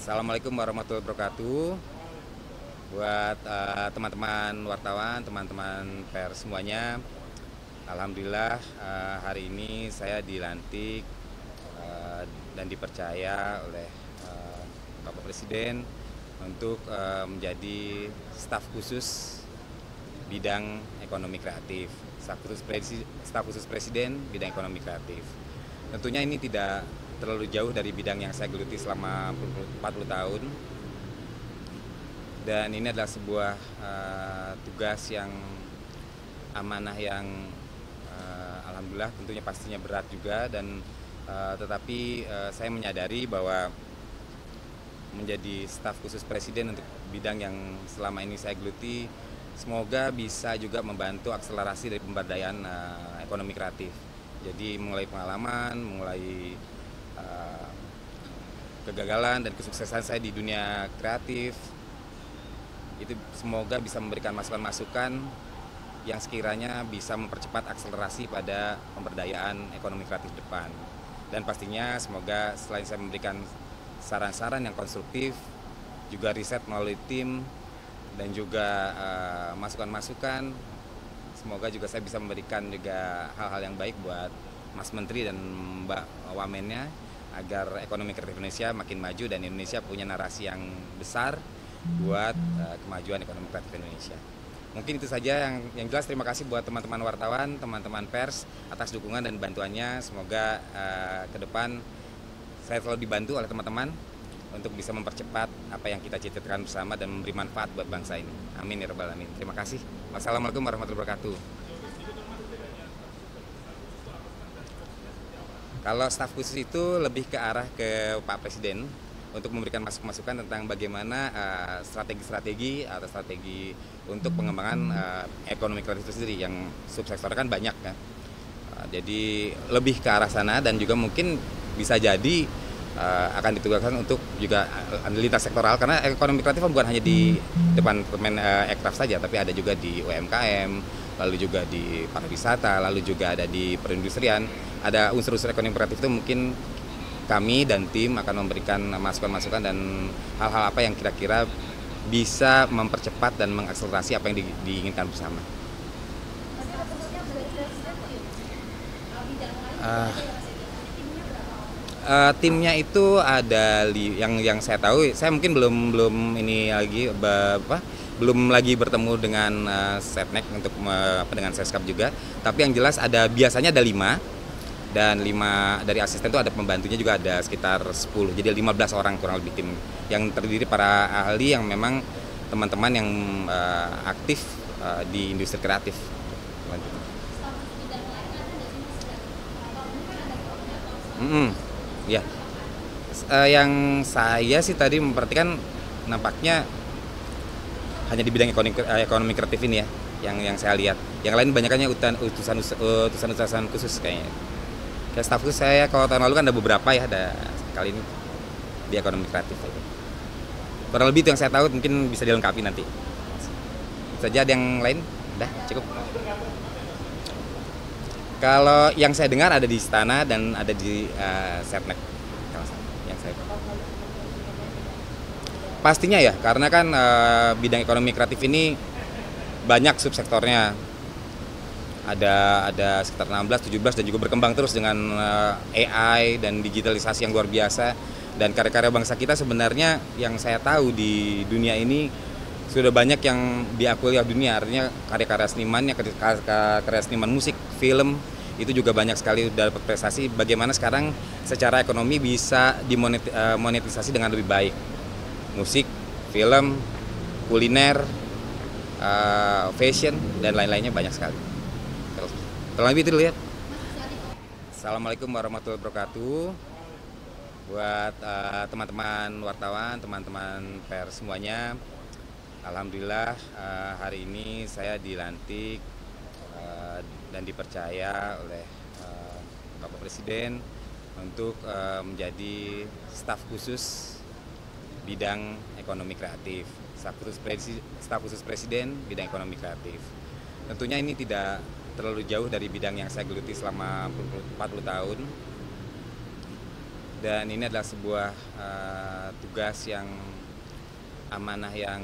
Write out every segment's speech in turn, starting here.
Assalamualaikum warahmatullahi wabarakatuh. Buat teman-teman wartawan, teman-teman pers semuanya, alhamdulillah hari ini saya dilantik dan dipercaya oleh Bapak Presiden untuk menjadi staf khusus bidang ekonomi kreatif, staf khusus Presiden bidang ekonomi kreatif. Tentunya ini tidak terlalu jauh dari bidang yang saya geluti selama 40 tahun, dan ini adalah sebuah tugas yang amanah yang alhamdulillah tentunya pastinya berat juga, dan tetapi saya menyadari bahwa menjadi staf khusus Presiden untuk bidang yang selama ini saya geluti semoga bisa juga membantu akselerasi dari pemberdayaan ekonomi kreatif. Jadi mulai pengalaman, mulai kegagalan dan kesuksesan saya di dunia kreatif itu semoga bisa memberikan masukan-masukan yang sekiranya bisa mempercepat akselerasi pada pemberdayaan ekonomi kreatif depan. Dan pastinya semoga selain saya memberikan saran-saran yang konstruktif, juga riset melalui tim dan juga masukan-masukan, semoga juga saya bisa memberikan juga hal-hal yang baik buat Mas Menteri dan Mbak Wamennya agar ekonomi kreatif Indonesia makin maju dan Indonesia punya narasi yang besar buat kemajuan ekonomi kreatif Indonesia. Mungkin itu saja yang jelas. Terima kasih buat teman-teman wartawan, teman-teman pers atas dukungan dan bantuannya. Semoga ke depan saya selalu dibantu oleh teman-teman untuk bisa mempercepat apa yang kita cita-citakan bersama dan memberi manfaat buat bangsa ini. Amin ya rabbal alamin. Terima kasih. Wassalamualaikum warahmatullahi wabarakatuh. Kalau staf khusus itu lebih ke arah ke Pak Presiden untuk memberikan masukan tentang bagaimana strategi-strategi atau strategi untuk pengembangan ekonomi kreatif itu sendiri, yang subsektor kan banyak kan. Jadi lebih ke arah sana, dan juga mungkin bisa jadi akan ditugaskan untuk juga lintas sektoral, karena ekonomi kreatif bukan hanya di depan Ekraf saja, tapi ada juga di UMKM, lalu juga di pariwisata, lalu juga ada di perindustrian. Ada unsur-unsur ekonomi kreatif itu mungkin kami dan tim akan memberikan masukan-masukan dan hal-hal apa yang kira-kira bisa mempercepat dan mengakselerasi apa yang diinginkan bersama. Timnya itu ada yang saya tahu, saya mungkin belum ini lagi belum lagi bertemu dengan Setnek untuk dengan Seskap juga, tapi yang jelas biasanya ada 5, dan 5 dari asisten itu ada pembantunya juga ada sekitar 10, jadi 15 orang kurang lebih tim yang terdiri para ahli yang memang teman-teman yang aktif di industri kreatif. Ya, yang saya sih tadi memperhatikan nampaknya hanya di bidang ekonomi kreatif ini ya, yang saya lihat. Yang lain banyakannya utusan khusus kayaknya. Kayak staf khusus saya kalau tahun lalu kan ada beberapa ya, ada kali ini di ekonomi kreatif. Kurang lebih itu yang saya tahu, mungkin bisa dilengkapi nanti. Saja ada yang lain? Udah cukup. Kalau yang saya dengar ada di Istana dan ada di Setnek, yang saya pastinya ya, karena kan bidang ekonomi kreatif ini banyak subsektornya. Ada sekitar 16, 17 dan juga berkembang terus dengan AI dan digitalisasi yang luar biasa. Dan karya-karya bangsa kita sebenarnya yang saya tahu di dunia ini sudah banyak yang diakui oleh dunia. Artinya karya-karya senimannya, karya seniman musik, film itu juga banyak sekali dapat prestasi. Bagaimana sekarang secara ekonomi bisa dimonetisasi dengan lebih baik. Musik, film, kuliner, fashion dan lain-lainnya banyak sekali. Terlebih itu lihat. Assalamualaikum warahmatullahi wabarakatuh. Buat teman-teman wartawan, teman-teman pers semuanya, alhamdulillah hari ini saya dilantik dan dipercaya oleh Bapak Presiden untuk menjadi staf khusus bidang ekonomi kreatif, staf khusus Presiden bidang ekonomi kreatif. Tentunya ini tidak terlalu jauh dari bidang yang saya geluti selama 40 tahun, Dan ini adalah sebuah tugas yang amanah yang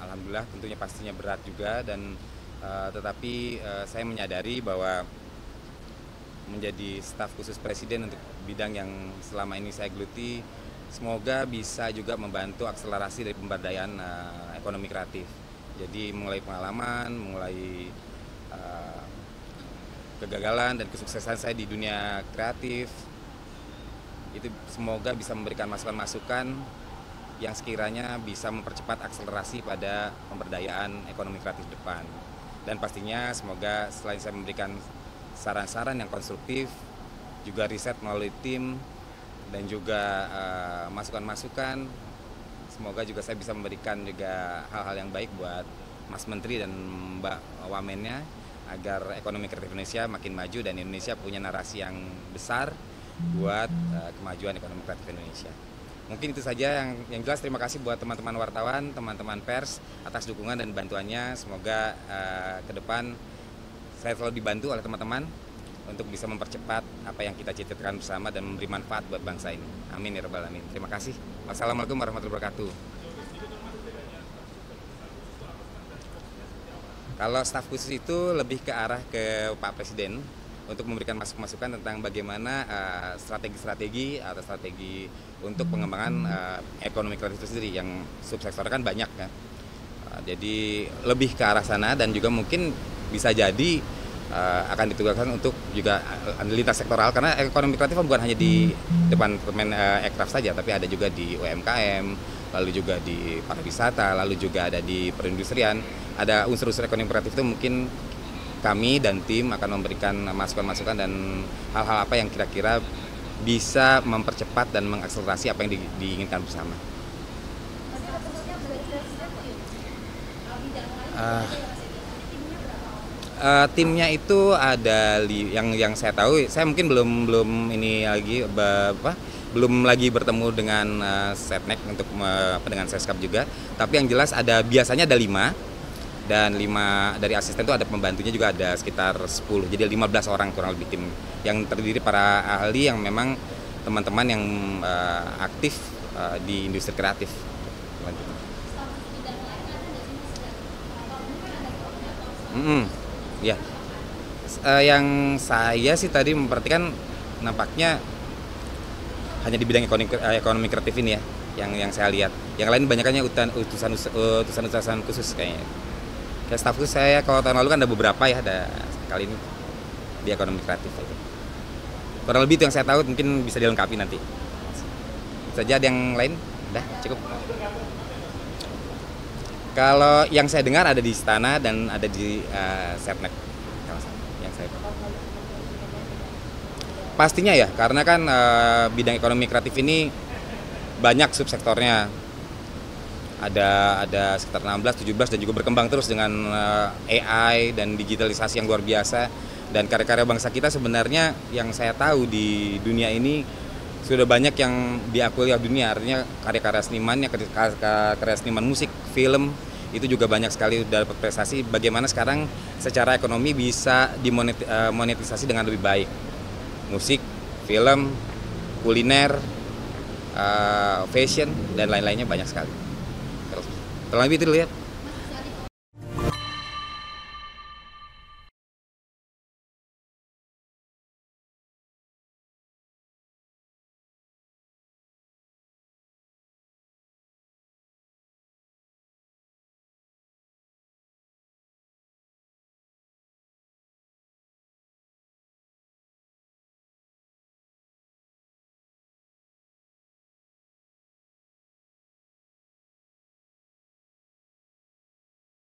alhamdulillah tentunya pastinya berat juga, dan tetapi saya menyadari bahwa menjadi staf khusus presiden untuk bidang yang selama ini saya geluti semoga bisa juga membantu akselerasi dari pemberdayaan ekonomi kreatif. Jadi mulai pengalaman, mulai kegagalan dan kesuksesan saya di dunia kreatif itu semoga bisa memberikan masukan-masukan yang sekiranya bisa mempercepat akselerasi pada pemberdayaan ekonomi kreatif depan. Dan pastinya semoga selain saya memberikan saran-saran yang konstruktif, juga riset melalui tim, dan juga masukan-masukan, semoga juga saya bisa memberikan juga hal-hal yang baik buat Mas Menteri dan Mbak Wamennya agar ekonomi kreatif Indonesia makin maju dan Indonesia punya narasi yang besar buat kemajuan ekonomi kreatif Indonesia. Mungkin itu saja yang jelas. Terima kasih buat teman-teman wartawan, teman-teman pers atas dukungan dan bantuannya. Semoga ke depan saya selalu dibantu oleh teman-teman untuk bisa mempercepat apa yang kita cita-citakan bersama dan memberi manfaat buat bangsa ini. Amin ya rabbal alamin. Terima kasih. Wassalamualaikum warahmatullahi wabarakatuh. Kalau staf khusus itu lebih ke arah ke Pak Presiden untuk memberikan masukan tentang bagaimana strategi atau strategi untuk pengembangan ekonomi kreatif itu sendiri, yang subsektornya kan banyak kan. Jadi lebih ke arah sana, dan juga mungkin bisa jadi akan ditugaskan untuk juga lintas sektoral, karena ekonomi kreatif bukan hanya di Departemen Ekraf saja, tapi ada juga di UMKM, lalu juga di pariwisata, lalu juga ada di perindustrian. Ada unsur-unsur ekonomi kreatif itu mungkin kami dan tim akan memberikan masukan-masukan dan hal-hal apa yang kira-kira bisa mempercepat dan mengakselerasi apa yang diinginkan bersama. Timnya itu ada yang saya tahu, saya mungkin belum ini lagi belum lagi bertemu dengan Setnek untuk dengan Seskap juga, tapi yang jelas biasanya ada 5, dan 5 dari asisten itu ada pembantunya juga ada sekitar 10, jadi 15 orang kurang lebih tim yang terdiri para ahli yang memang teman-teman yang aktif di industri kreatif. Ya, yang saya sih tadi memperhatikan nampaknya hanya di bidang ekonomi kreatif ini ya, yang saya lihat. Yang lain banyakannya utusan khusus kayaknya. Kayak staf khusus saya kalau tahun lalu kan ada beberapa ya, ada kali ini di ekonomi kreatif aja. Kurang lebih itu yang saya tahu, mungkin bisa dilengkapi nanti. Saja ada yang lain, udah cukup. Kalau yang saya dengar ada di Istana dan ada di Setnek, yang saya pastinya ya, karena kan bidang ekonomi kreatif ini banyak subsektornya, ada sekitar 16, 17 dan juga berkembang terus dengan AI dan digitalisasi yang luar biasa. Dan karya-karya bangsa kita sebenarnya yang saya tahu di dunia ini sudah banyak yang diakui oleh dunia, artinya karya-karya senimannya, karya seniman musik, film, itu juga banyak sekali udah dapat prestasi. Bagaimana sekarang secara ekonomi bisa dimonetisasi dengan lebih baik, musik, film, kuliner, fashion, dan lain-lainnya banyak sekali. Terus lebih itu dilihat.